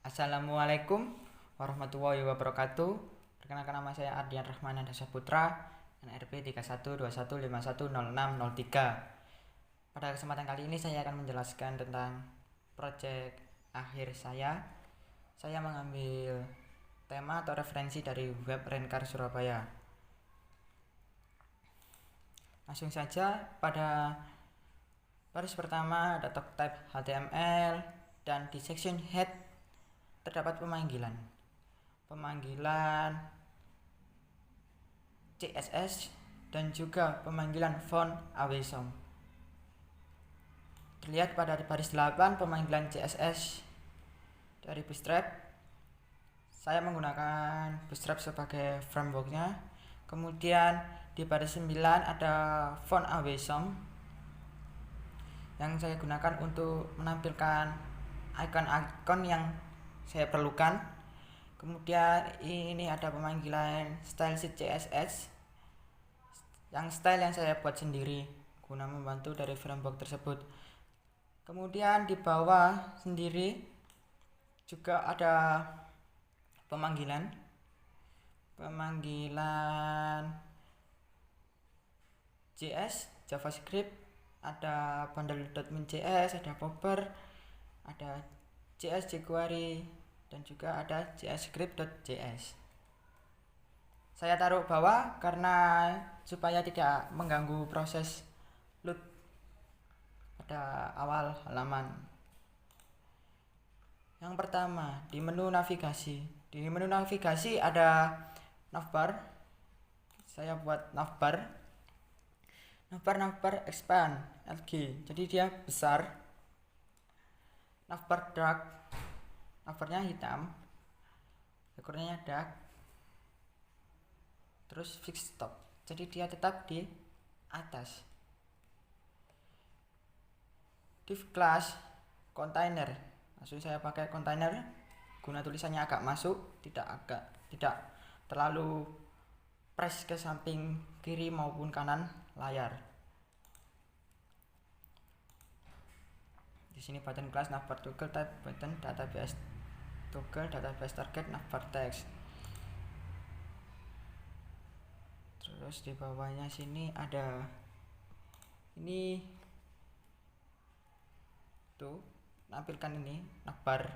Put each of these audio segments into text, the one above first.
Assalamualaikum warahmatullahi wabarakatuh. Perkenalkan, nama saya Ardian Rahman Dasa Putra, NRP 3121510603. Pada kesempatan kali ini saya akan menjelaskan tentang proyek akhir saya. Saya mengambil tema atau referensi dari web Rencar Surabaya. Langsung saja, pada baris pertama ada talk type HTML, dan di section head terdapat pemanggilan CSS dan juga pemanggilan font awesome. Terlihat pada baris 8 pemanggilan CSS dari Bootstrap. Saya menggunakan Bootstrap sebagai frameworknya. Kemudian di baris 9 ada font awesome yang saya gunakan untuk menampilkan icon-icon yang saya perlukan. Kemudian ini ada pemanggilan style sheet CSS yang style yang saya buat sendiri guna membantu dari framework tersebut. Kemudian di bawah sendiri juga ada pemanggilan JS, JavaScript, ada bundle.min.js, ada popper, ada JS jQuery, dan juga ada JSScript.js. Saya taruh bawah karena supaya tidak mengganggu proses load pada awal halaman. Yang pertama, di menu navigasi. Di menu navigasi ada navbar. Saya buat navbar expand LG, jadi dia besar. Navbar dark, navbarnya hitam, ekornya dark. Terus fix top, jadi dia tetap di atas. Div class container, langsung saya pakai container guna tulisannya agak masuk, tidak terlalu press ke samping kiri maupun kanan layar. Di sini button class navbar toggle type button database toggle database target navbar text. Terus di bawahnya sini ada ini tuh, tampilkan ini navbar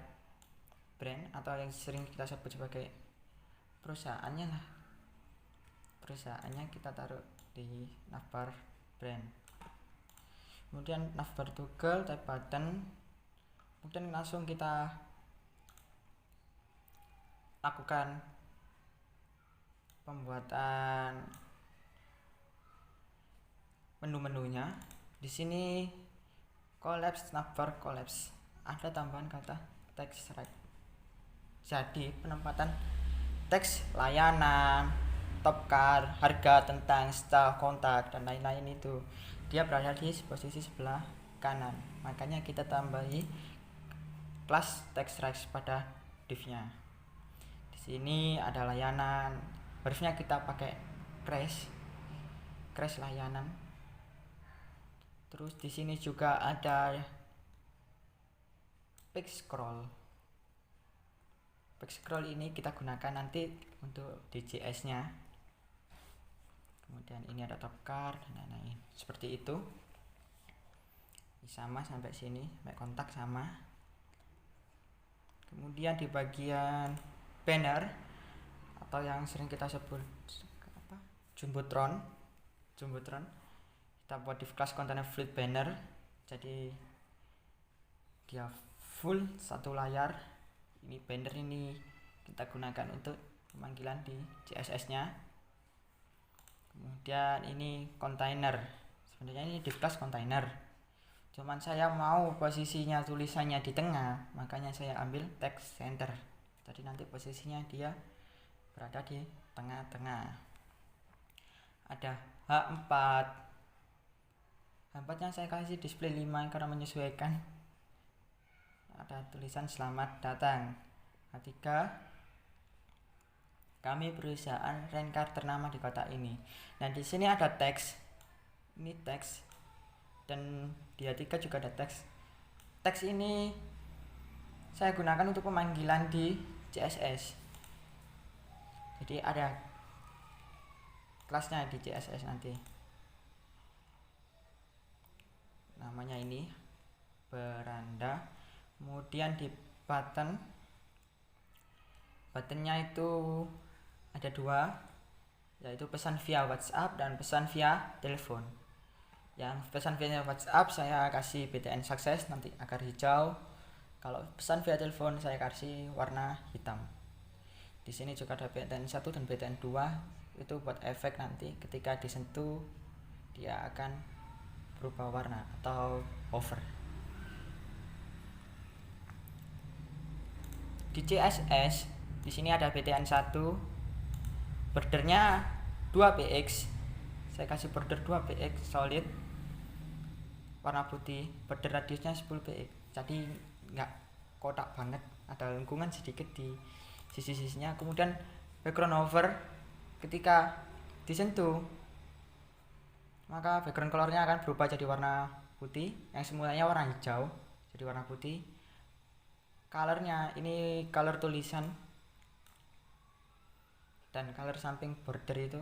brand atau yang sering kita sebut sebagai perusahaannya lah. Perusahaannya kita taruh di navbar brand. Kemudian navbar toggle type button. Kemudian langsung kita lakukan pembuatan menu-menunya. Di sini collapse navbar collapse, ada tambahan kata text right. Jadi penempatan teks layanan, top car, harga, tentang, style, kontak, dan lain-lain itu dia berada di posisi sebelah kanan. Makanya kita tambahi kelas text right pada div-nya. Di sini ada layanan, harusnya kita pakai crash layanan. Terus di sini juga ada back scroll ini kita gunakan nanti untuk DJS-nya. Kemudian ini ada top car dan lain-lain seperti itu. Sama sampai sini, sampai kontak sama. Kemudian di bagian banner atau yang sering kita sebut jumbotron, kita buat div class container fluid banner, jadi dia full satu layar. Ini banner ini kita gunakan untuk pemanggilan di CSS nya. Kemudian ini container, sebenarnya ini div class container, cuman saya mau posisinya tulisannya di tengah, makanya saya ambil text center, jadi nanti posisinya dia berada di tengah-tengah. Ada H4 yang saya kasih display 5 karena menyesuaikan. Ada tulisan selamat datang. H3, kami perusahaan Rencar ternama di kota ini. Nah, di sini ada teks. Ini teks. Dan di H3 juga ada teks. Teks ini saya gunakan untuk pemanggilan di CSS. Jadi ada kelasnya di CSS nanti. Namanya ini beranda. Kemudian di buttonnya itu ada dua, yaitu pesan via WhatsApp dan pesan via telepon. Yang pesan via WhatsApp saya kasih BTN sukses nanti agar hijau. Kalau pesan via telepon saya kasih warna hitam. Di sini juga ada BTN 1 dan BTN 2, itu buat efek nanti ketika disentuh dia akan berubah warna atau hover. Di CSS di sini ada BTN 1, bordernya 2px. Saya kasih border 2px solid warna putih, border radiusnya 10px. Jadi nggak kotak banget, ada lengkungan sedikit di sisi-sisinya. Kemudian background hover, ketika disentuh maka background colornya akan berubah jadi warna putih, yang semulanya warna hijau jadi warna putih. Colornya ini color tulisan dan color samping border itu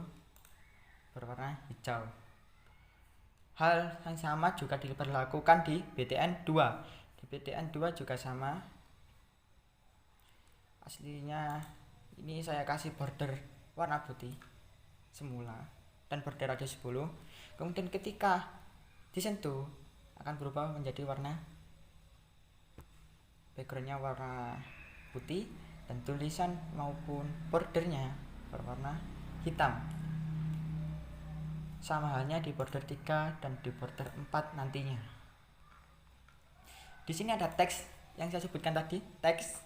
berwarna hijau. Hal yang sama juga diberlakukan di BTN 2. Di BTN 2 juga sama. Aslinya ini saya kasih border warna putih semula dan border radius 10. Kemudian ketika disentuh akan berubah menjadi warna, backgroundnya warna putih dan tulisan maupun bordernya berwarna hitam. Sama halnya di border 3 dan di border 4 nantinya. Di sini ada teks yang saya sebutkan tadi, teks.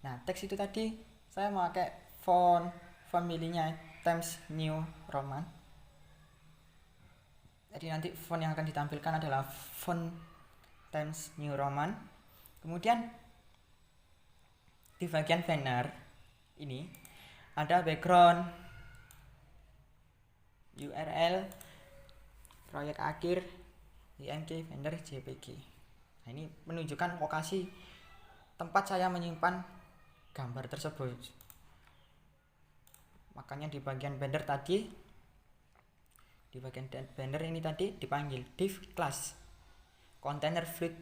Nah, teks itu tadi saya memakai font family-nya Times New Roman. Jadi nanti font yang akan ditampilkan adalah font Times New Roman. Kemudian di bagian banner ini ada background, URL, proyek akhir, IMG, banner, JPG. Nah, ini menunjukkan lokasi tempat saya menyimpan gambar tersebut. Makanya di bagian banner tadi, di bagian banner ini tadi dipanggil div class container fluid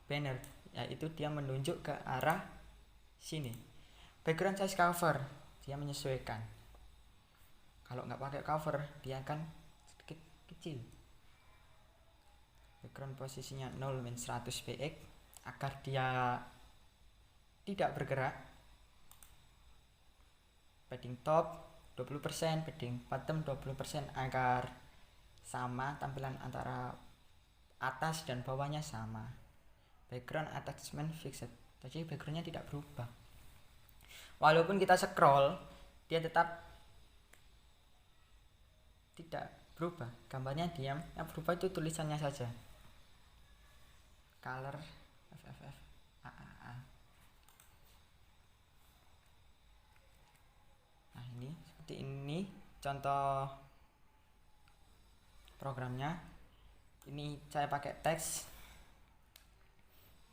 banner, yaitu dia menunjuk ke arah sini. Background size cover dia menyesuaikan. Kalau nggak pakai cover dia akan sedikit kecil. Background posisinya 0 min 100 px agar dia tidak bergerak. Padding top 20%, padding bottom 20% agar sama tampilan antara atas dan bawahnya sama. Background attachment fixed, jadi backgroundnya tidak berubah. Walaupun kita scroll, dia tetap tidak berubah, gambarnya diam. Yang berubah itu tulisannya saja. Color FFF AAA. Nah, ini seperti ini contoh programnya. Ini saya pakai teks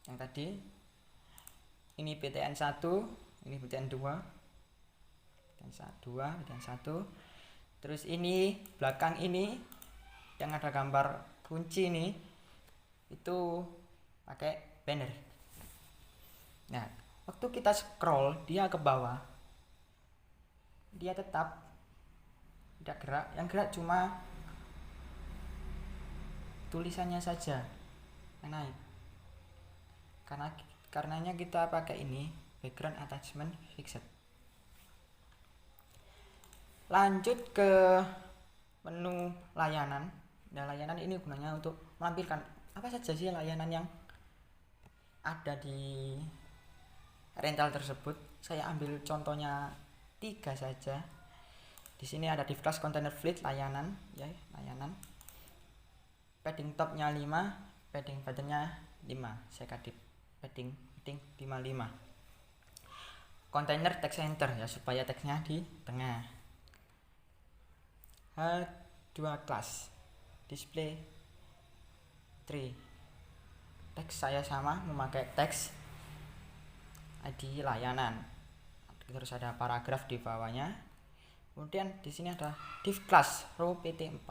yang tadi. Ini BTN 1, ini BTN 2, BTN 2, BTN 1. Terus ini belakang ini yang ada gambar kunci ini itu pakai banner. Nah, waktu kita scroll dia ke bawah, dia tetap tidak gerak. Yang gerak cuma tulisannya saja yang naik. Karenanya kita pakai ini background attachment fixed. Lanjut ke menu layanan. Nah, layanan ini gunanya untuk menampilkan apa saja sih layanan yang ada di rental tersebut. Saya ambil contohnya 3 saja. Di sini ada div class container fleet layanan, ya, layanan. Padding topnya 5, padding bottomnya 5. Saya kasih padding 55. Container text center, ya, supaya teksnya di tengah. H2 class display 3. Teks saya sama memakai teks ID layanan, terus ada paragraf di bawahnya. Kemudian di sini ada div class row PT4.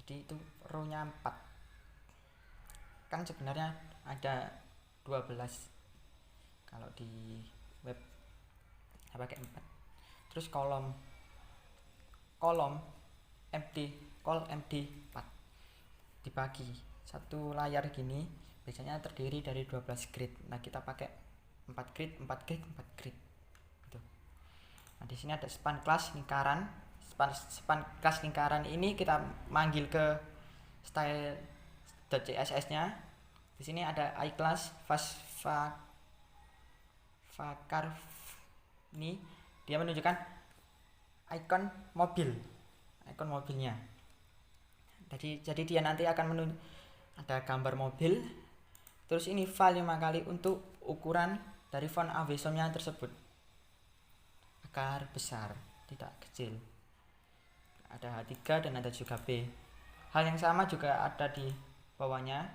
Jadi itu row-nya 4. Kan sebenarnya ada 12. Kalau di web saya pakai 4. Terus kolom MD call MD4 dibagi satu layar gini, biasanya terdiri dari 12 grid. Nah, kita pakai 4 grid gitu. Nah, di sini ada span class lingkaran. Span class lingkaran ini kita manggil ke style.css-nya. Di sini ada iClass vacar. Ini dia menunjukkan icon mobilnya. Jadi dia nanti akan ada gambar mobil. Terus ini file 5 kali untuk ukuran dari font awesome-nya tersebut agar besar, tidak kecil. Ada H3 dan ada juga B. Hal yang sama juga ada di bawahnya.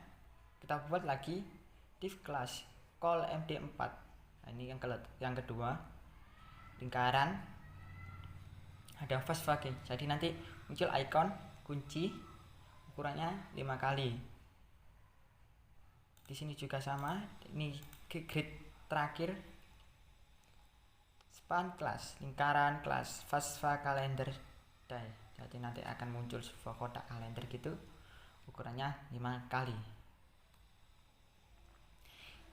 Kita buat lagi div class call md4. Nah, ini yang kedua, lingkaran, ada fastFake. Jadi nanti muncul icon kunci ukurannya 5 kali. Di sini juga sama. Ini grid terakhir, span class lingkaran class fastFake calendar day. Jadi nanti akan muncul sebuah kotak kalender gitu, ukurannya 5 kali.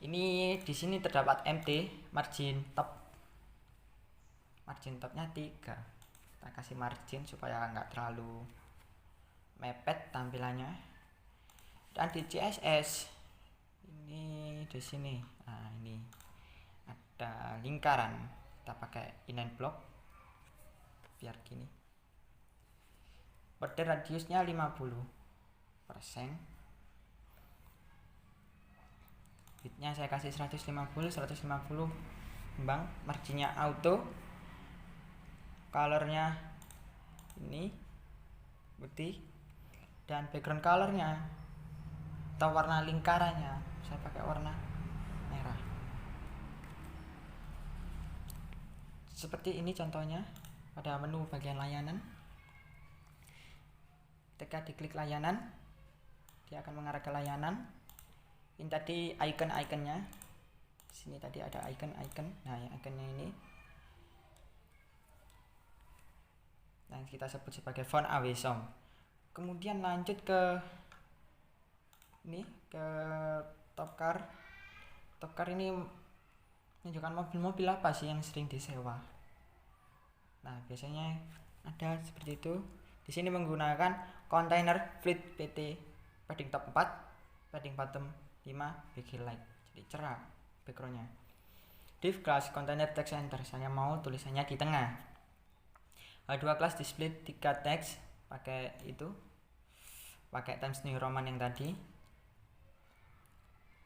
Ini di sini terdapat MT margin topnya 3. Kita kasih margin supaya nggak terlalu mepet tampilannya. Dan di CSS ini di sini, nah ini ada lingkaran, kita pakai inline block biar gini. Border radiusnya 50%. Widthnya saya kasih 150 kembang, marginnya auto, colornya ini putih, dan background colornya atau warna lingkarannya saya pakai warna merah. Seperti ini contohnya pada menu bagian layanan. Ketika diklik layanan, dia akan mengarah ke layanan. Ini tadi icon-iconnya. Sini tadi ada icon-icon. Nah, yang iconnya ini, nah, kita sebut sebagai font awesome. Kemudian lanjut ke ini, ke top car. Top car ini menunjukkan mobil-mobil apa sih yang sering disewa. Nah, biasanya ada seperti itu. Di sini menggunakan container fleet PT padding top 4, padding bottom 5, backlight light, jadi cerah backgroundnya. Div class container text center, saya mau tulisannya di tengah. H2 class display 3 teks, pakai Times New Roman yang tadi.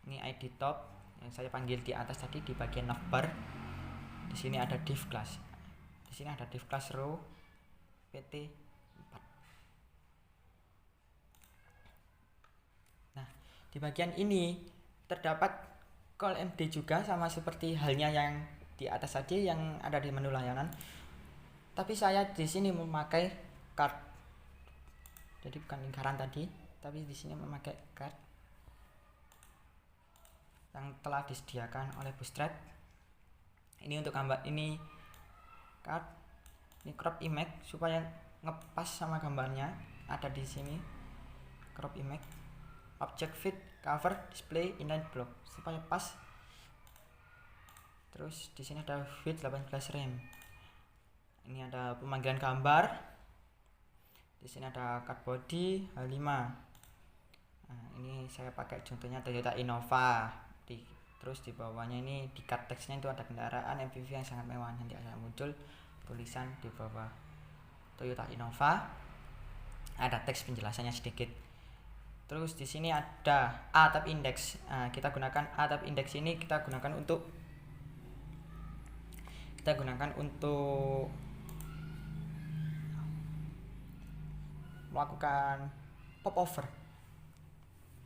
Ini ID top yang saya panggil di atas tadi di bagian navbar. Di sini ada div class. Di sini ada div class row PT 4. Nah, di bagian ini terdapat call MD juga, sama seperti halnya yang di atas tadi yang ada di menu layanan. Tapi saya di sini memakai card. Jadi bukan lingkaran tadi, tapi di sini memakai card yang telah disediakan oleh Bootstrap. Ini untuk gambar, ini card, ini crop image supaya ngepas sama gambarnya. Ada di sini crop image, object fit, cover, display, inline block supaya pas. Terus di sini ada width 18 rem. Ini ada pemanggilan gambar. Di sini ada card body H5. Nah, ini saya pakai contohnya Toyota Innova. Terus di bawahnya ini di card teksnya itu ada kendaraan MPV yang sangat mewah. Nanti akan muncul tulisan di bawah Toyota Innova. Ada teks penjelasannya sedikit. Terus di sini ada A-tab index. Nah, kita gunakan A-tab index ini kita gunakan untuk melakukan popover.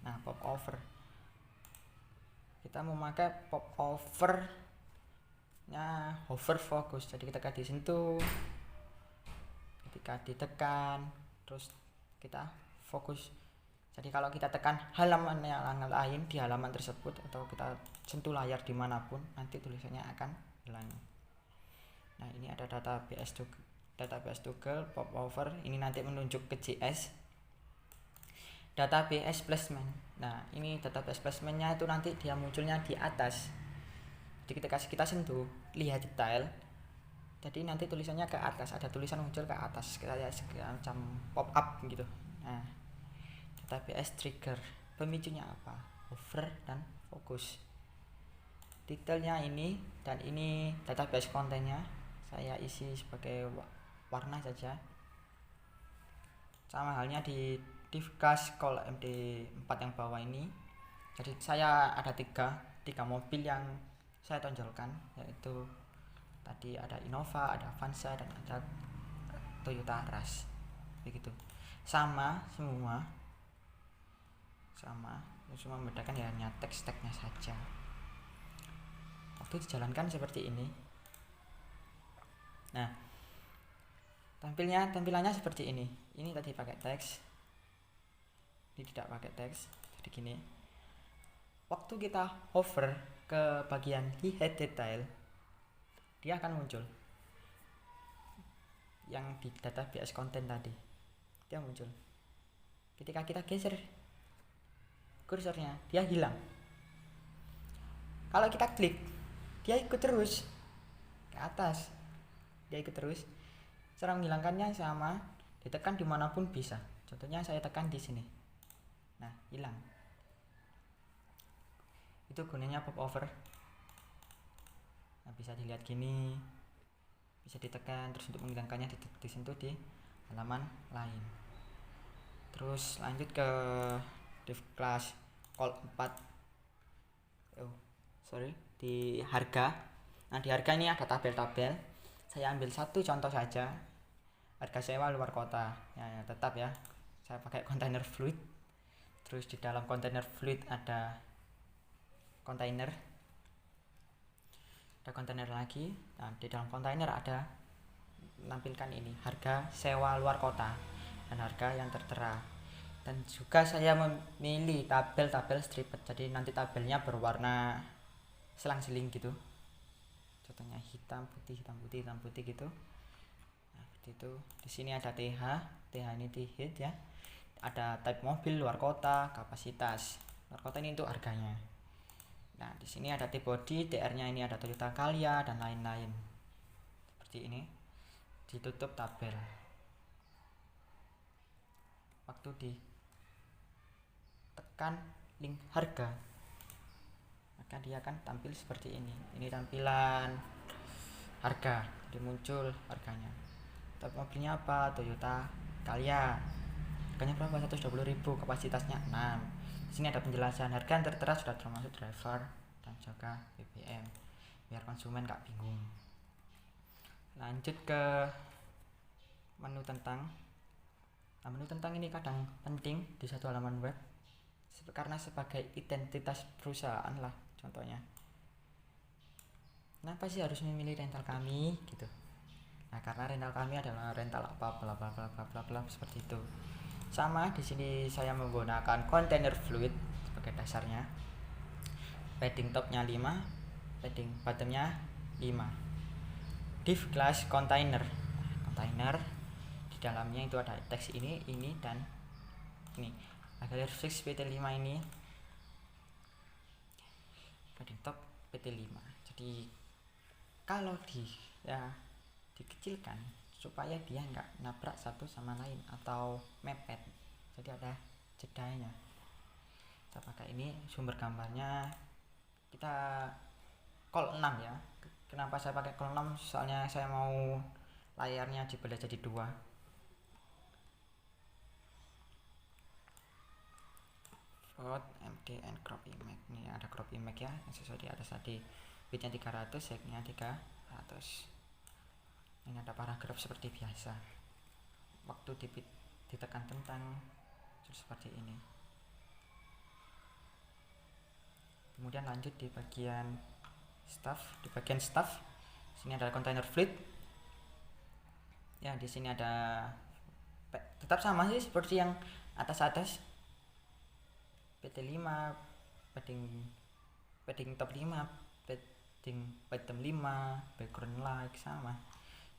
Nah, popover kita memakai pop over nya hover focus. Jadi ketika disentuh, ketika ditekan, terus kita fokus. Jadi kalau kita tekan halaman yang lain di halaman tersebut atau kita sentuh layar dimanapun, nanti tulisannya akan hilang. Nah ini ada database toggle pop over, ini nanti menunjuk ke JS database placement. Nah ini database placementnya itu nanti dia munculnya di atas. Jadi ketika kita sentuh lihat detail, jadi nanti tulisannya ke atas, ada tulisan muncul ke atas kayak semacam pop up gitu. Nah database trigger, pemicunya apa? Hover dan fokus. Detailnya ini, dan ini database kontennya saya isi sebagai warna saja. Sama halnya di div class call MD4 yang bawah ini. Jadi saya ada tiga mobil yang saya tonjolkan, yaitu tadi ada Innova, ada Avanza, dan ada Toyota Rush. Begitu. Sama semua, cuma membedakan ya hanya teks tagnya saja. Waktu dijalankan seperti ini. Nah tampilannya seperti ini. Ini tadi pakai teks, ini tidak pakai teks. Jadi gini, waktu kita hover ke bagian hide detail, dia akan muncul yang di database konten tadi, dia muncul. Ketika kita geser kursornya, dia hilang. Kalau kita klik, dia ikut terus ke atas, dia ikut terus. Cara menghilangkannya sama, ditekan dimanapun bisa. Contohnya saya tekan di sini, nah hilang. Itu gunanya pop over. Nah bisa dilihat gini, bisa ditekan, terus untuk menghilangkannya disentuh di halaman lain. Terus lanjut ke div class call 4 di harga. Nah di harga ini ada tabel-tabel. Saya ambil satu contoh saja, harga sewa luar kota ya, tetap ya saya pakai kontainer fluid. Terus di dalam kontainer fluid ada kontainer lagi. Nah di dalam kontainer ada menampilkan ini harga sewa luar kota dan harga yang tertera. Dan juga saya memilih tabel striped, jadi nanti tabelnya berwarna selang-seling gitu, contohnya hitam putih gitu. Nah itu di sini ada TH ini di hit ya, ada type mobil luar kota, kapasitas luar kota ini untuk harganya. Nah di sini ada type body, TR-nya ini ada Toyota Calya dan lain-lain. Seperti ini, ditutup tabel. Waktu ditekan link harga, maka dia akan tampil seperti ini. Ini tampilan harga, jadi muncul harganya. Type mobilnya apa? Toyota Calya. Harganya berapa? 120.000, kapasitasnya 6. Di sini ada penjelasan harga yang tertera sudah termasuk driver dan juga BBM, biar konsumen gak bingung. Lanjut ke menu tentang. Nah, menu tentang ini kadang penting di satu halaman web karena sebagai identitas perusahaan lah, contohnya. Kenapa sih harus memilih rental kami gitu? Nah, karena rental kami adalah rental apa bla bla bla bla bla bla seperti itu. Sama di sini saya menggunakan container fluid sebagai dasarnya. Padding topnya 5, padding bottomnya 5. Div class container. Nah, container di dalamnya itu ada teks ini dan ini. Agar fix PT5 ini padding top PT5. Jadi kalau dikecilkan supaya dia enggak nabrak satu sama lain atau mepet, jadi ada jedanya. Kita pakai ini, sumber gambarnya kita call 6 ya. Kenapa saya pakai call 6? Soalnya saya mau layarnya dibelah jadi 2. MDN crop image, ini ada crop image ya, yang sesuai di atas tadi. Widthnya 300, height-nya 300. Ini ada paragraf seperti biasa. Waktu ditekan tentang seperti ini. Kemudian lanjut di bagian staff. Sini ada container fleet. Ya, di sini ada tetap sama sih seperti yang atas PT5, padding top 5, padding bottom 5, background like sama.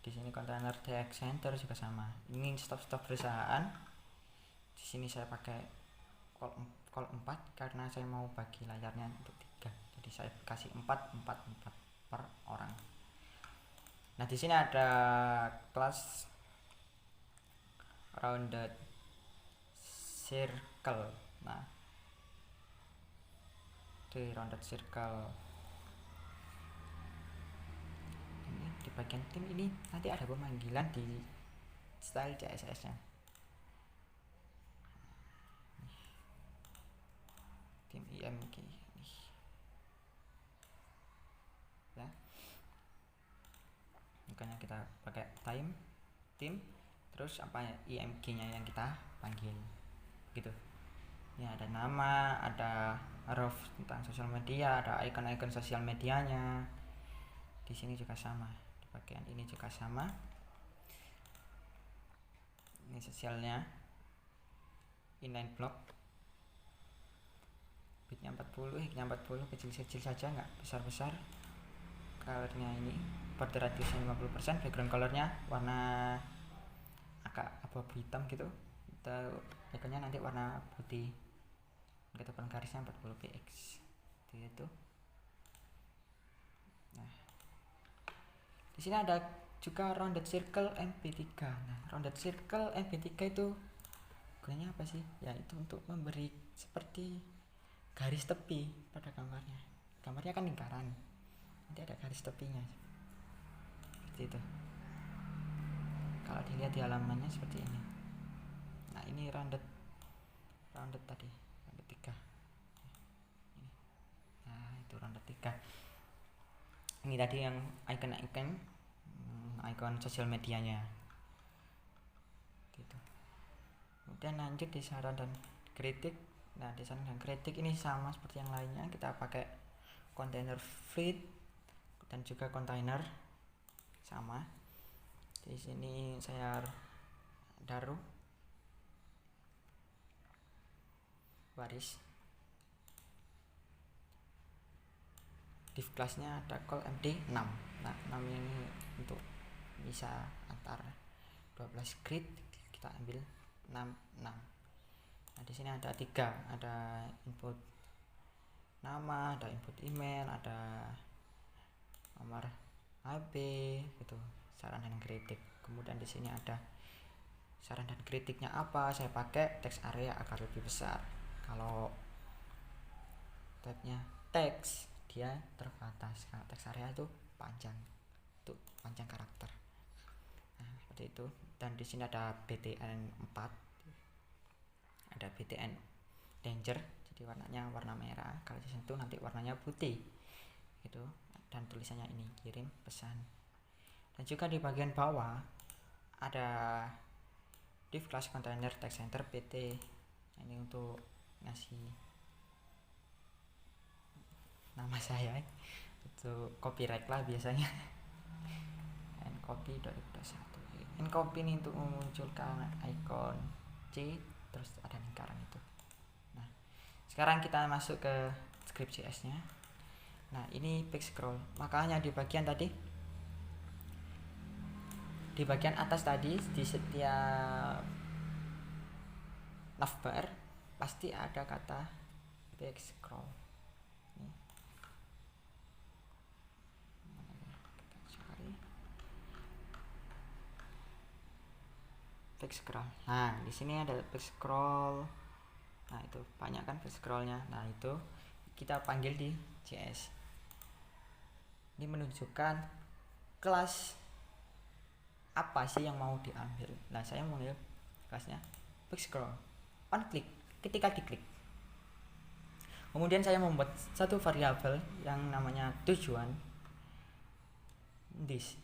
Di sini container DX center juga sama. Ini stop perusahaan. Di sini saya pakai call 4 karena saya mau bagi layarnya untuk 3. Jadi saya kasih 4 per orang. Nah, di sini ada kelas rounded circle. Nah, di rounded circle ini di bagian tim ini nanti ada pemanggilan di style CSS nya. Tim IMG ya, makanya kita pakai tim terus apa ya, IMG nya yang kita panggil gitu ya. Ada nama, ada ref tentang sosial media, ada icon sosial medianya. Di sini juga sama, di bagian ini juga sama. Ini sosialnya, inline block, bitnya 40, hitnya 40, kecil-kecil saja, nggak besar-besar. Colornya ini border radiusnya 50%, background colornya warna agak abu-abu hitam gitu. Ikonnya nanti warna putih. Ketebalan garisnya 40 px. Itu. Nah, di sini ada juga rounded circle MP3. Nah, rounded circle MP3 itu gunanya apa sih? Ya, itu untuk memberi seperti garis tepi pada gambarnya. Gambarnya kan lingkaran, nanti ada garis tepinya seperti itu. Kalau dilihat di halamannya seperti ini. Nah, ini rounded tadi, rounded 3. Nah, itu rounded 3. Ini tadi yang icon sosial medianya gitu. Kemudian lanjut di saran dan kritik. Nah, di saran dan kritik ini sama seperti yang lainnya, kita pakai container fleet dan juga container sama. Di sini saya taruh baris. Div kelasnya ada call MD 6. Nah, 6 ini untuk bisa antar 12 grid, kita ambil 6. Nah, di sini ada 3, ada input nama, ada input email, ada nomor HP gitu, saran dan kritik. Kemudian di sini ada saran dan kritiknya apa, saya pakai text area agar lebih besar. Kalau tabnya teks dia terbatas, kalau teks area itu panjang, untuk panjang karakter. Nah, seperti itu. Dan di sini ada BTN 4, ada BTN danger, jadi warnanya warna merah, kalau disentuh nanti warnanya putih gitu. Dan tulisannya ini kirim pesan. Dan juga di bagian bawah ada div class container text center PT. Nah, ini untuk ngasih nama saya, itu copyright lah biasanya. Ncopy 2021. Ncopy ini untuk memunculkan icon C terus ada lingkaran itu. Nah, sekarang kita masuk ke script JS nya. Nah, ini back scroll, makanya di bagian tadi, di bagian atas tadi, di setiap navbar pasti ada kata back scroll. Back scroll. Nah, di sini ada back scroll. Nah, itu banyak kan back scrollnya. Nah, itu kita panggil di JS. Ini menunjukkan kelas apa sih yang mau diambil. Nah, saya mengambil kelasnya back scroll. On click, ketika diklik. Kemudian saya membuat satu variabel yang namanya tujuan. This.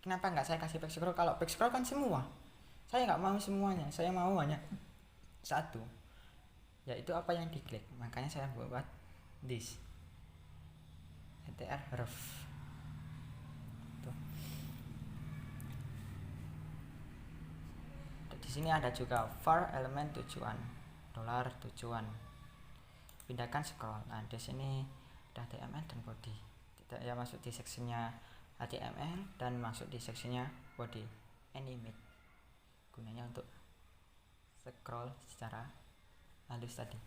Kenapa nggak saya kasih back scroll? Kalau back scroll kan semua. Saya nggak mau semuanya, saya mau hanya satu, yaitu apa yang diklik. Makanya saya buat this. str ref. Tuh. Di sini ada juga var elemen tujuan $tujuan. Pindahkan scroll. Nah, di sini ada HTML dan body. Kita ya masuk di seksinya HTML dan masuk di seksinya body. Animate. Gunanya untuk scroll secara halus tadi.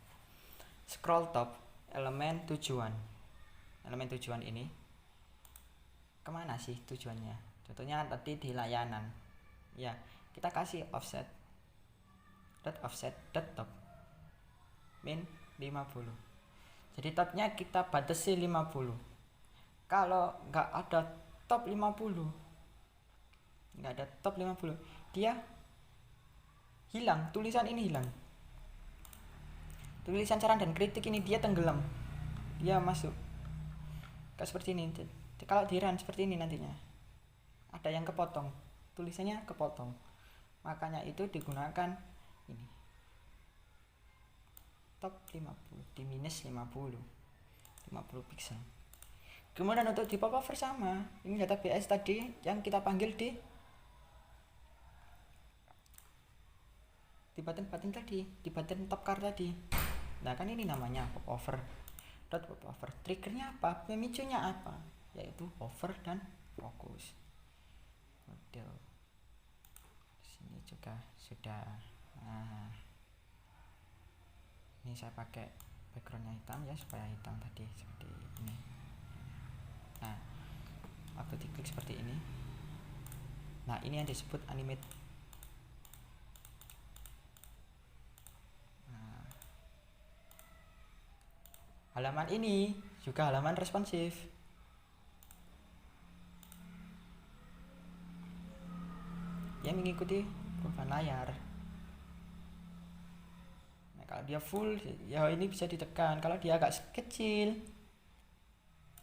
Scroll top elemen tujuan. Elemen tujuan ini kemana sih tujuannya? Contohnya tadi di layanan. Ya, kita kasih offset top min 50. Jadi topnya kita batasi 50. Kalau nggak ada top 50, dia hilang, tulisan ini hilang. Tulisan saran dan kritik ini dia tenggelam, dia masuk kayak seperti ini. Kalau di run seperti ini nantinya ada yang kepotong, tulisannya kepotong, makanya itu digunakan ini top 50 di minus 50 pixel. Kemudian untuk di pop over sama, ini database tadi yang kita panggil di button tadi, di button top car tadi. Nah, kan ini namanya pop over. Triggernya apa? Pemicunya apa? Yaitu hover dan fokus. Model sini juga sudah. Nah, ini saya pakai backgroundnya hitam ya, supaya hitam tadi seperti ini. Nah, waktu diklik seperti ini. Nah, ini yang disebut animate. Nah, halaman ini juga halaman responsif. Dia mengikuti perubahan layar. Nah, kalau dia full, ya ini bisa ditekan. Kalau dia agak kecil,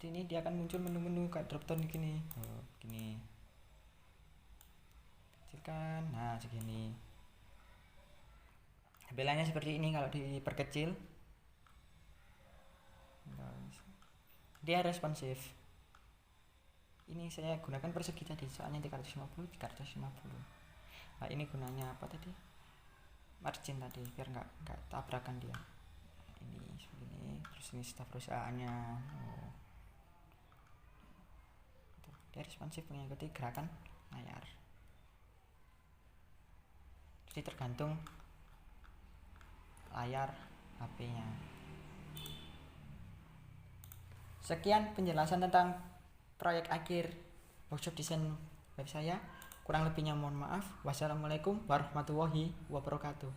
ini dia akan muncul menu-menu kayak drop down gini. Oh, gini. Kecilkan. Nah, segini. Tampilannya seperti ini kalau diperkecil. Dia responsif. Ini saya gunakan persegi tadi, soalnya 350. Nah, ini gunanya apa tadi? Margin tadi, biar nggak tabrakan dia. Ini seperti ini. Terus ini staf perusahaannya. Oh. Dia responsif mengikuti gerakan layar. Jadi tergantung layar HP-nya. Sekian penjelasan tentang proyek akhir workshop desain web saya. Kurang lebihnya mohon maaf. Wassalamualaikum warahmatullahi wabarakatuh.